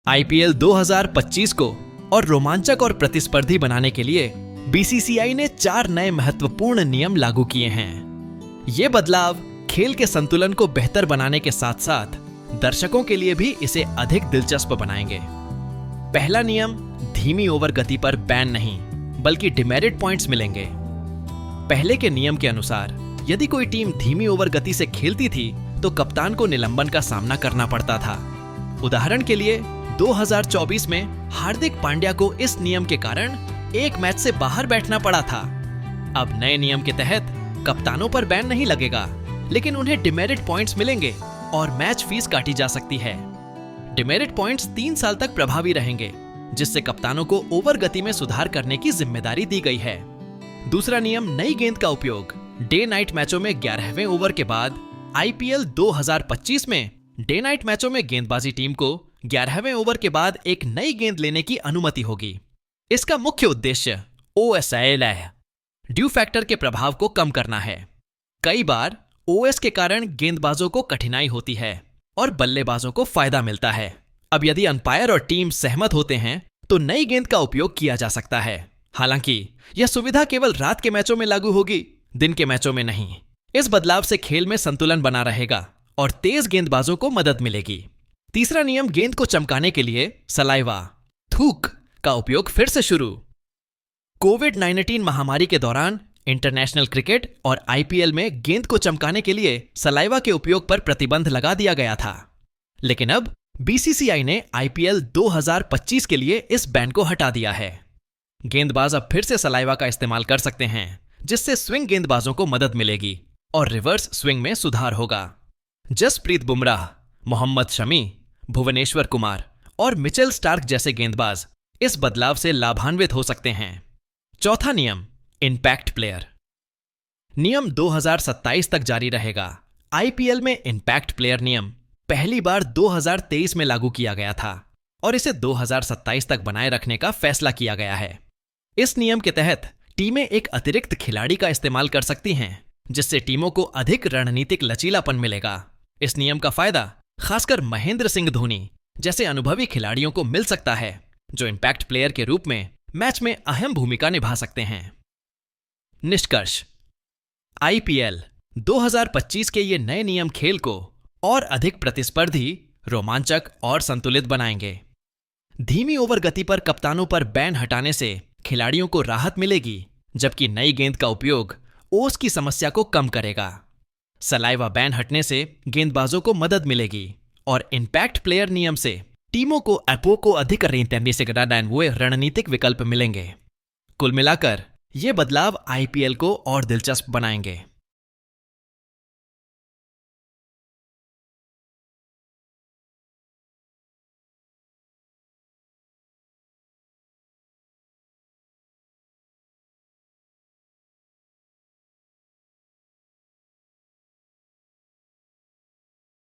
IPL 2025 को और रोमांचक और प्रतिस्पर्धी बनाने के लिए बीसीसीआई ने 4 नए महत्वपूर्ण नियम लागू किए हैं। ये बदलाव खेल के संतुलन को बेहतर बनाने के साथ साथ दर्शकों के लिए भी इसे अधिक दिलचस्प बनाएंगे। पहला नियम, धीमी ओवर गति पर बैन नहीं बल्कि डिमेरिट पॉइंट्स मिलेंगे। पहले के नियम के अनुसार यदि कोई टीम धीमी ओवर गति से खेलती थी तो कप्तान को निलंबन का सामना करना पड़ता था। उदाहरण के लिए 2024 में हार्दिक पांड्या को इस नियम के कारण एक मैच से बाहर बैठना पड़ा था। अब नए नियम के तहत कप्तानों पर बैन नहीं लगेगा, लेकिन उन्हें डिमेरिट पॉइंट्स मिलेंगे और मैच फीस काटी जा सकती है। डिमेरिट पॉइंट्स 3 साल तक प्रभावी रहेंगे, जिससे कप्तानों को ओवर गति में सुधार करने की जिम्मेदारी दी गई है। दूसरा नियम, नई गेंद का उपयोग। डे नाइट मैचों में 11वें ओवर के बाद आईपीएल 2025 में डे नाइट मैचों में गेंदबाजी टीम को 11वें ओवर के बाद एक नई गेंद लेने की अनुमति होगी। इसका मुख्य उद्देश्य ओएसएल ड्यू फैक्टर के प्रभाव को कम करना है। कई बार ओएस के कारण गेंदबाजों को कठिनाई होती है और बल्लेबाजों को फायदा मिलता है। अब यदि अंपायर और टीम सहमत होते हैं तो नई गेंद का उपयोग किया जा सकता है। हालांकि यह सुविधा केवल रात के मैचों में लागू होगी, दिन के मैचों में नहीं। इस बदलाव से खेल में संतुलन बना रहेगा और तेज गेंदबाजों को मदद मिलेगी। तीसरा नियम, गेंद को चमकाने के लिए सलाइवा थूक का उपयोग फिर से शुरू। कोविड-19 महामारी के दौरान इंटरनेशनल क्रिकेट और आईपीएल में गेंद को चमकाने के लिए सलाइवा के उपयोग पर प्रतिबंध लगा दिया गया था, लेकिन अब बीसीसीआई ने आईपीएल 2025 के लिए इस बैन को हटा दिया है। गेंदबाज अब फिर से सलाइवा का इस्तेमाल कर सकते हैं, जिससे स्विंग गेंदबाजों को मदद मिलेगी और रिवर्स स्विंग में सुधार होगा। जसप्रीत बुमराह, मोहम्मद शमी, भुवनेश्वर कुमार और मिचेल स्टार्क जैसे गेंदबाज इस बदलाव से लाभान्वित हो सकते हैं। चौथा नियम, इंपैक्ट प्लेयर। नियम 2027 तक जारी रहेगा। आईपीएल में इंपैक्ट प्लेयर नियम पहली बार 2023 में लागू किया गया था और इसे 2027 तक बनाए रखने का फैसला किया गया है। इस नियम के तहत टीमें एक अतिरिक्त खिलाड़ी का इस्तेमाल कर सकती हैं, जिससे टीमों को अधिक रणनीतिक लचीलापन मिलेगा। इस नियम का फायदा खासकर महेंद्र सिंह धोनी जैसे अनुभवी खिलाड़ियों को मिल सकता है, जो इंपैक्ट प्लेयर के रूप में मैच में अहम भूमिका निभा सकते हैं। निष्कर्ष, आईपीएल 2025 के ये नए नियम खेल को और अधिक प्रतिस्पर्धी, रोमांचक और संतुलित बनाएंगे। धीमी ओवर गति पर कप्तानों पर बैन हटाने से खिलाड़ियों को राहत मिलेगी, जबकि नई गेंद का उपयोग ओस की समस्या को कम करेगा। सलाइवा बैन हटने से गेंदबाजों को मदद मिलेगी और इंपैक्ट प्लेयर नियम से टीमों को अधिक रणनीतिक विकल्प मिलेंगे। कुल मिलाकर ये बदलाव आईपीएल को और दिलचस्प बनाएंगे।